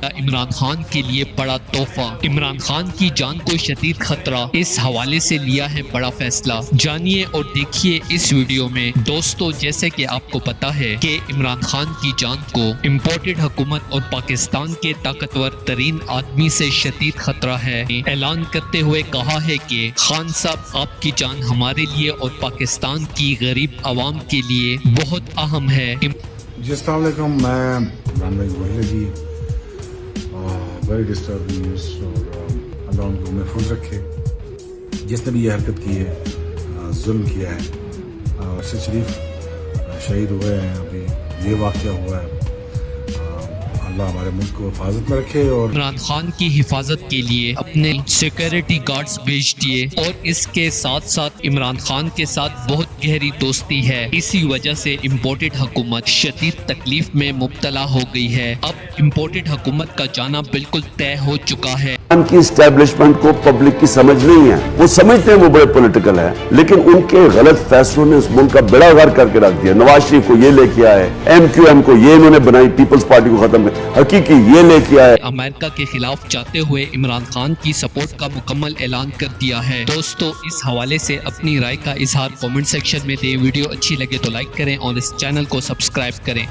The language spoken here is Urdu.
عمران خان کے لیے بڑا تحفہ، عمران خان کی جان کو شدید خطرہ، اس حوالے سے لیا ہے بڑا فیصلہ۔ جانیے اور دیکھیے اس ویڈیو میں۔ دوستو، جیسے کہ آپ کو پتا ہے کہ عمران خان کی جان کو امپورٹڈ حکومت اور پاکستان کے طاقتور ترین آدمی سے شدید خطرہ ہے۔ اعلان کرتے ہوئے کہا ہے کہ خان صاحب، آپ کی جان ہمارے لیے اور پاکستان کی غریب عوام کے لیے بہت اہم ہے۔ جی السلام علیکم، میں عمران بھائی گوہر جی، ویری ڈسٹربنگ نیوز، اور اللہ ان کو محفوظ رکھے۔ جس نے بھی یہ حرکت کی ہے، ظلم کیا ہے، ارشد شریف شہید ہوئے ہیں، ابھی یہ واقعہ ہوا ہے، اللہ ہمارے ملک کو حفاظت میں رکھے۔ اور عمران خان کی حفاظت کے لیے اپنے سیکیورٹی گارڈز بھیج دیے، اور اس کے ساتھ ساتھ عمران خان کے ساتھ بہت گہری دوستی ہے۔ اسی وجہ سے امپورٹڈ حکومت شدید تکلیف میں مبتلا ہو گئی ہے۔ اب امپورٹڈ حکومت کا جانا بالکل طے ہو چکا ہے۔ ان کی اسٹیبلشمنٹ کو پبلک کی سمجھ نہیں ہے، وہ سمجھتے ہیں وہ بڑے پولیٹیکل ہیں، لیکن ان کے غلط فیصلوں نے اس ملک کا بیڑا غرق کر کے رکھ دیا۔ نواز شریف کو یہ لے کے آئے، MQM کو یہ انہوں نے بنائی، پیپلز پارٹی کو ختم کر، حقیقی یہ لے کے آئے۔ امریکہ کے خلاف جاتے ہوئے عمران خان کی سپورٹ کا مکمل اعلان کر دیا ہے۔ دوستو، اس حوالے سے اپنی رائے کا اظہار کامنٹ سیکشن میں دیں۔ ویڈیو اچھی لگے تو لائک کریں اور اس چینل کو سبسکرائب کریں۔